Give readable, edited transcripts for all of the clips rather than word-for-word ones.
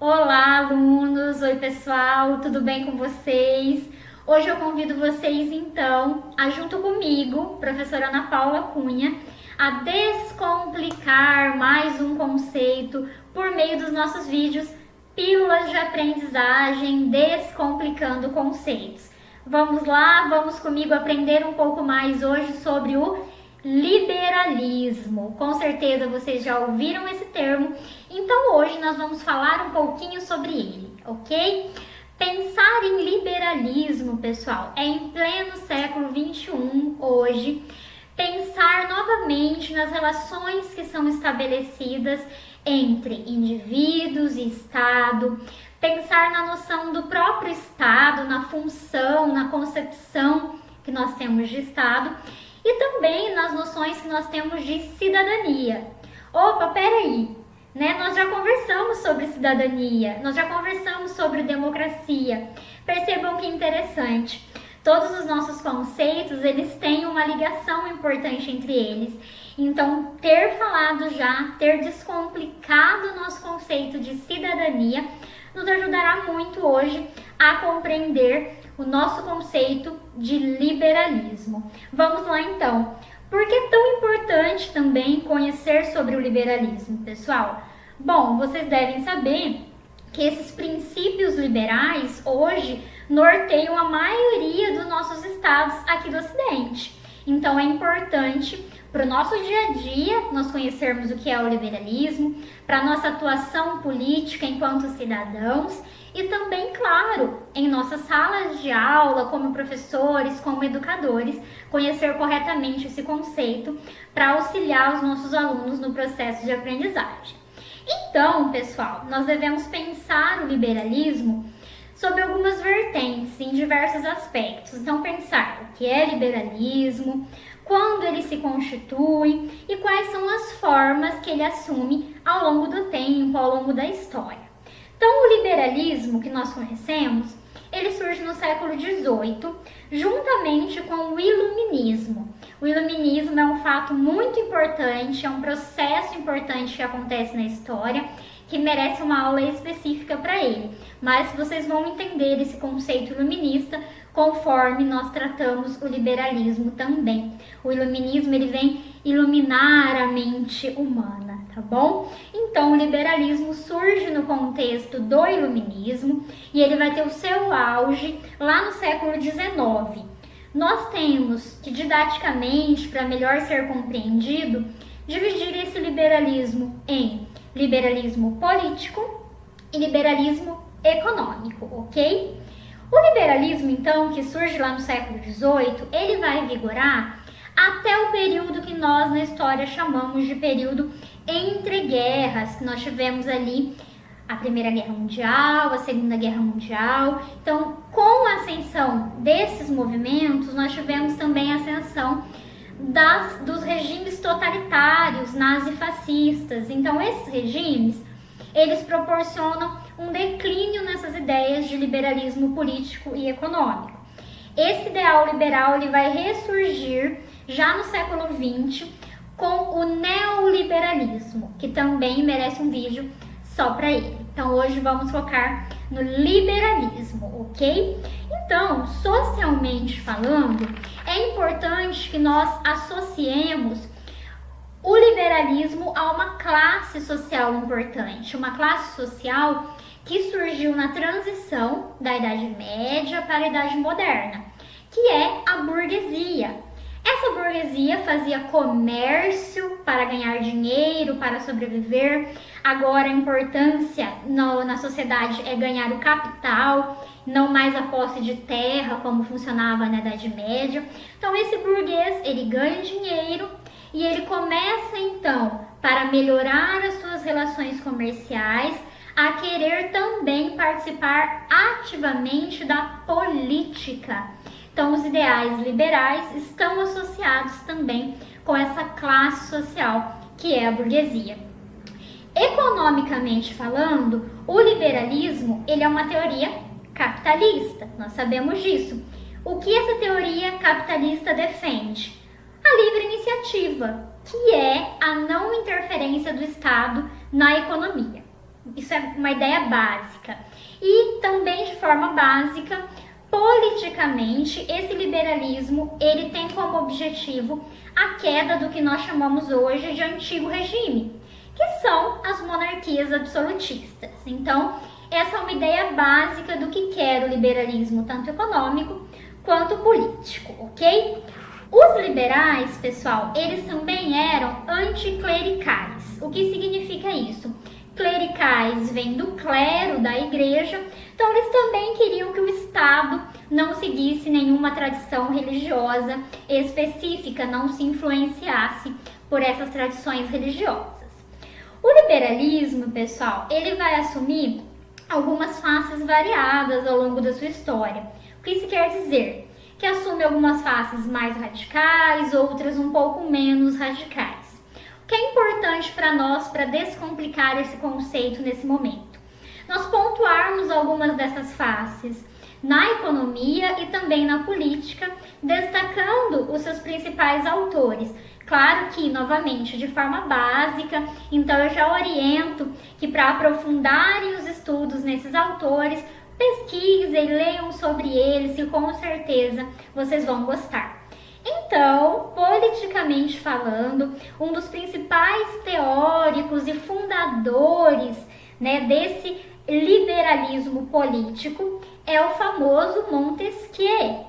Olá, alunos! Oi, pessoal! Tudo bem com vocês? Hoje eu convido vocês, então, a junto comigo, professora Ana Paula Cunha, a descomplicar mais um conceito por meio dos nossos vídeos Pílulas de Aprendizagem Descomplicando Conceitos. Vamos lá, vamos comigo aprender um pouco mais hoje sobre o liberalismo. Com certeza vocês já ouviram esse termo, então hoje nós vamos falar um pouquinho sobre ele, ok? Pensar em liberalismo, pessoal, é em pleno século XXI, hoje, pensar novamente nas relações que são estabelecidas entre indivíduos e Estado, pensar na noção do próprio Estado, na função, na concepção que nós temos de Estado, e também nas noções que nós temos de cidadania. Opa, peraí, né? Nós já conversamos sobre cidadania, nós já conversamos sobre democracia. Percebam que interessante. Todos os nossos conceitos, eles têm uma ligação importante entre eles. Então, ter falado já, ter descomplicado o nosso conceito de cidadania, nos ajudará muito hoje a compreender o nosso conceito de liberalismo. Vamos lá então. Por que é tão importante também conhecer sobre o liberalismo, pessoal? Bom, vocês devem saber que esses princípios liberais hoje norteiam a maioria dos nossos estados aqui do Ocidente. Então é importante para o nosso dia a dia nós conhecermos o que é o liberalismo, para a nossa atuação política enquanto cidadãos e também, claro, em nossas salas de aula, como professores, como educadores, conhecer corretamente esse conceito para auxiliar os nossos alunos no processo de aprendizagem. Então, pessoal, nós devemos pensar o liberalismo sob algumas vertentes, em diversos aspectos. Então, pensar o que é liberalismo, quando ele se constitui e quais são as formas que ele assume ao longo do tempo, ao longo da história. Então, o liberalismo que nós conhecemos, ele surge no século XVIII, juntamente com o iluminismo. O iluminismo é um fato muito importante, é um processo importante que acontece na história, que merece uma aula específica para ele. Mas vocês vão entender esse conceito iluminista conforme nós tratamos o liberalismo também. O iluminismo, ele vem iluminar a mente humana, tá bom? Então, o liberalismo surge no contexto do iluminismo e ele vai ter o seu auge lá no século XIX. Nós temos que, didaticamente, para melhor ser compreendido, dividir esse liberalismo em liberalismo político e liberalismo econômico, ok? O liberalismo, então, que surge lá no século XVIII, ele vai vigorar até o período que nós na história chamamos de período entre guerras, que nós tivemos ali a Primeira Guerra Mundial, a Segunda Guerra Mundial. Então, com a ascensão desses movimentos, nós tivemos também a ascensão dos regimes totalitários, nazifascistas. Então, esses regimes, eles proporcionam um declínio nessas ideias de liberalismo político e econômico. Esse ideal liberal ele vai ressurgir já no século XX com o neoliberalismo, que também merece um vídeo só para ele. Então, hoje vamos focar no liberalismo, ok? Então, socialmente falando, é importante que nós associemos o liberalismo a uma classe social importante, uma classe social que surgiu na transição da Idade Média para a Idade Moderna, que é a burguesia. Essa burguesia fazia comércio para ganhar dinheiro, para sobreviver. Agora a importância na sociedade é ganhar o capital, não mais a posse de terra como funcionava na Idade Média. Então esse burguês, ele ganha dinheiro e ele começa então, para melhorar as suas relações comerciais, a querer também participar ativamente da política. Então, os ideais liberais estão associados também com essa classe social que é a burguesia. Economicamente falando, o liberalismo ele é uma teoria capitalista, nós sabemos disso. O que essa teoria capitalista defende? A livre iniciativa, que é a não interferência do Estado na economia. Isso é uma ideia básica. E também de forma básica, politicamente, esse liberalismo ele tem como objetivo a queda do que nós chamamos hoje de antigo regime, que são as monarquias absolutistas. Então, essa é uma ideia básica do que quer o liberalismo, tanto econômico quanto político, ok? Os liberais, pessoal, eles também eram anticlericais. O que significa isso? Clericais vem do clero, da igreja, então eles também queriam que o Estado não seguisse nenhuma tradição religiosa específica, não se influenciasse por essas tradições religiosas. O liberalismo, pessoal, ele vai assumir algumas faces variadas ao longo da sua história. O que isso quer dizer? Que assume algumas faces mais radicais, outras um pouco menos radicais. O que é importante para nós, para descomplicar esse conceito nesse momento? Nós pontuarmos algumas dessas faces na economia e também na política, destacando os seus principais autores. Claro que, novamente, de forma básica, então eu já oriento que para aprofundarem os estudos nesses autores, pesquisem, leiam sobre eles, que com certeza vocês vão gostar. Então, politicamente falando, um dos principais teóricos e fundadores, desse liberalismo político é o famoso Montesquieu.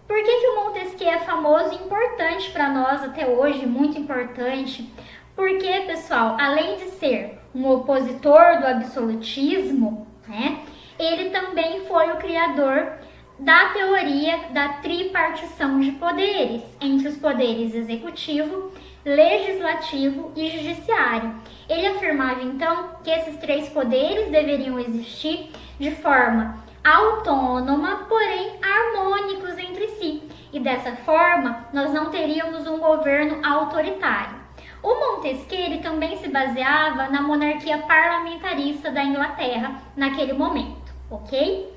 Por que o Montesquieu é famoso e importante para nós até hoje, muito importante? Porque, pessoal, além de ser um opositor do absolutismo, ele também foi o criador da teoria da tripartição de poderes, entre os poderes executivo, legislativo e judiciário. Ele afirmava, então, que esses três poderes deveriam existir de forma autônoma, porém harmônicos entre si. E dessa forma, nós não teríamos um governo autoritário. O Montesquieu ele também se baseava na monarquia parlamentarista da Inglaterra naquele momento, ok?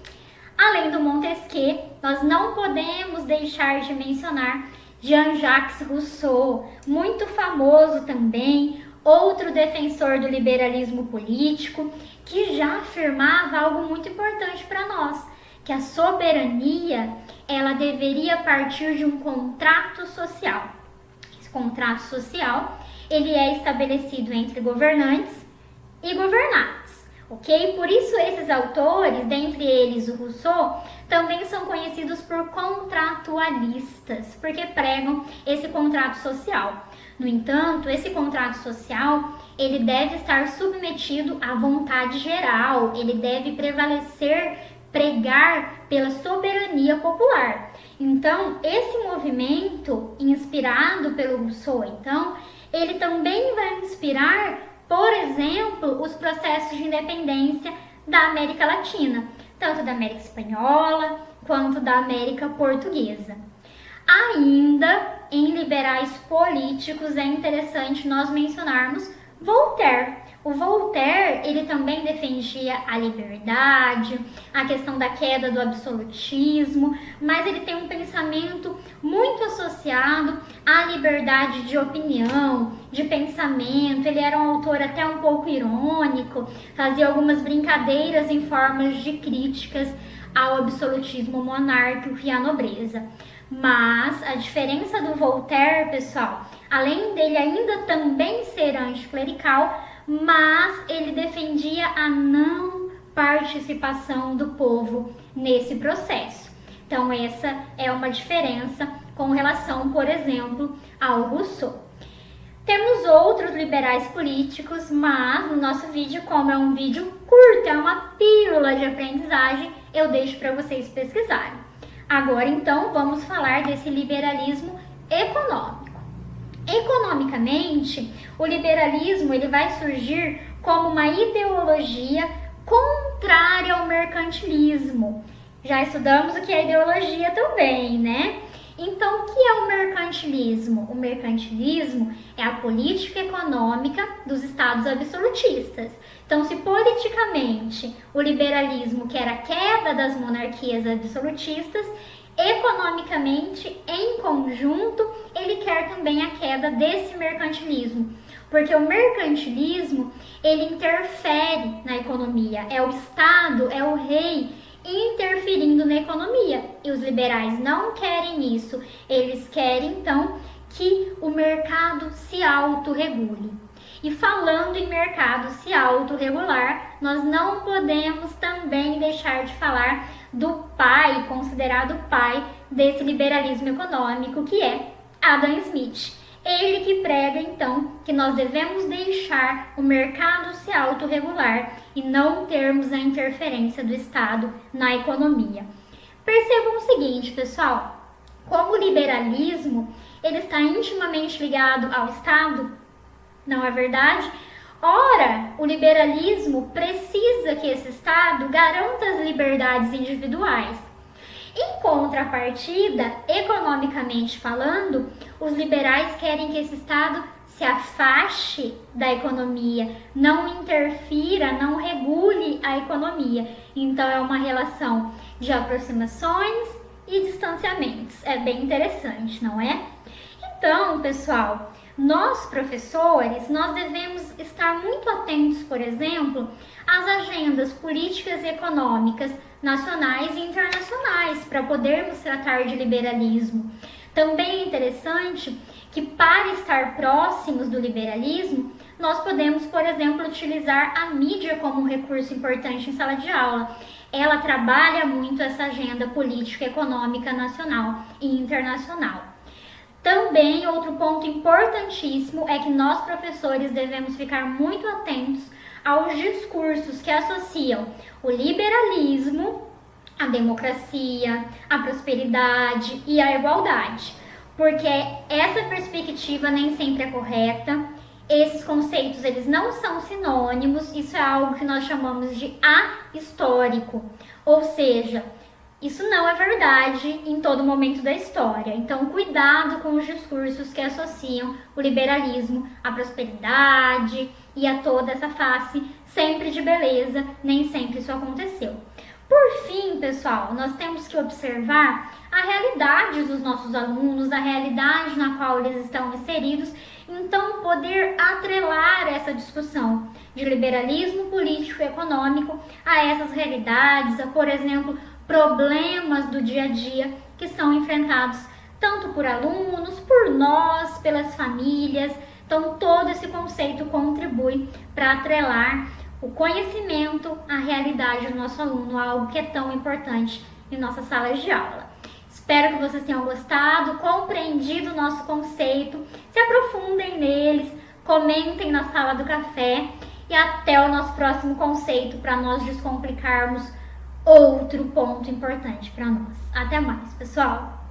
Além do Montesquieu, nós não podemos deixar de mencionar Jean-Jacques Rousseau, muito famoso também, outro defensor do liberalismo político, que já afirmava algo muito importante para nós, que a soberania ela deveria partir de um contrato social. Esse contrato social ele é estabelecido entre governantes e governados. Ok? Por isso esses autores, dentre eles o Rousseau, também são conhecidos por contratualistas, porque pregam esse contrato social. No entanto, esse contrato social, ele deve estar submetido à vontade geral, ele deve prevalecer, pregar pela soberania popular. Então, esse movimento inspirado pelo Rousseau, então, ele também vai inspirar, por exemplo, os processos de independência da América Latina, tanto da América Espanhola quanto da América Portuguesa. Ainda em liberais políticos é interessante nós mencionarmos Voltaire. O Voltaire, ele também defendia a liberdade, a questão da queda do absolutismo, mas ele tem um pensamento muito associado à liberdade de opinião, de pensamento. Ele era um autor até um pouco irônico, fazia algumas brincadeiras em formas de críticas ao absolutismo monárquico e à nobreza. Mas a diferença do Voltaire, pessoal, além dele ainda também ser anticlerical, mas ele defendia a não participação do povo nesse processo. Então essa é uma diferença com relação, por exemplo, ao Rousseau. Temos outros liberais políticos, mas no nosso vídeo, como é um vídeo curto, é uma pílula de aprendizagem, eu deixo para vocês pesquisarem. Agora, então, vamos falar desse liberalismo econômico. Economicamente, o liberalismo ele vai surgir como uma ideologia contrária ao mercantilismo. Já estudamos o que é ideologia também, né? Então, o que é o mercantilismo? O mercantilismo é a política econômica dos estados absolutistas. Então, se politicamente o liberalismo quer a queda das monarquias absolutistas, economicamente, em conjunto, ele quer também a queda desse mercantilismo, Porque o mercantilismo, ele interfere na economia. É o Estado, é o rei interferindo na economia. E os liberais não querem isso. Eles querem, então, que o mercado se autorregule. E falando em mercado se autorregular, nós não podemos também deixar de falar do pai, considerado pai desse liberalismo econômico, que é Adam Smith. Ele que prega, então, que nós devemos deixar o mercado se autorregular e não termos a interferência do Estado na economia. Percebam o seguinte, pessoal, como o liberalismo ele está intimamente ligado ao Estado, não é verdade? Ora, o liberalismo precisa que esse Estado garanta as liberdades individuais. Em contrapartida, economicamente falando, os liberais querem que esse Estado se afaste da economia, não interfira, não regule a economia. Então é uma relação de aproximações e distanciamentos. É bem interessante, não é? Então, pessoal, nós professores, nós devemos estar muito atentos, por exemplo, às agendas políticas e econômicas nacionais e internacionais para podermos tratar de liberalismo. Também é interessante que para estar próximos do liberalismo, nós podemos, por exemplo, utilizar a mídia como um recurso importante em sala de aula. Ela trabalha muito essa agenda política e econômica nacional e internacional. Também, outro ponto importantíssimo é que nós, professores, devemos ficar muito atentos aos discursos que associam o liberalismo, a democracia, a prosperidade e a igualdade, porque essa perspectiva nem sempre é correta. Esses conceitos eles não são sinônimos, isso é algo que nós chamamos de ahistórico, ou seja, isso não é verdade em todo momento da história. Então, cuidado com os discursos que associam o liberalismo à prosperidade e a toda essa face sempre de beleza. Nem sempre isso aconteceu. Por fim, pessoal, nós temos que observar a realidade dos nossos alunos, a realidade na qual eles estão inseridos. Então, poder atrelar essa discussão de liberalismo político e econômico a essas realidades, a, por exemplo, problemas do dia a dia que são enfrentados tanto por alunos, por nós, pelas famílias. Então, todo esse conceito contribui para atrelar o conhecimento à realidade do nosso aluno, algo que é tão importante em nossas salas de aula. Espero que vocês tenham gostado, compreendido o nosso conceito, se aprofundem neles, comentem na sala do café e até o nosso próximo conceito para nós descomplicarmos outro ponto importante para nós. Até mais, pessoal!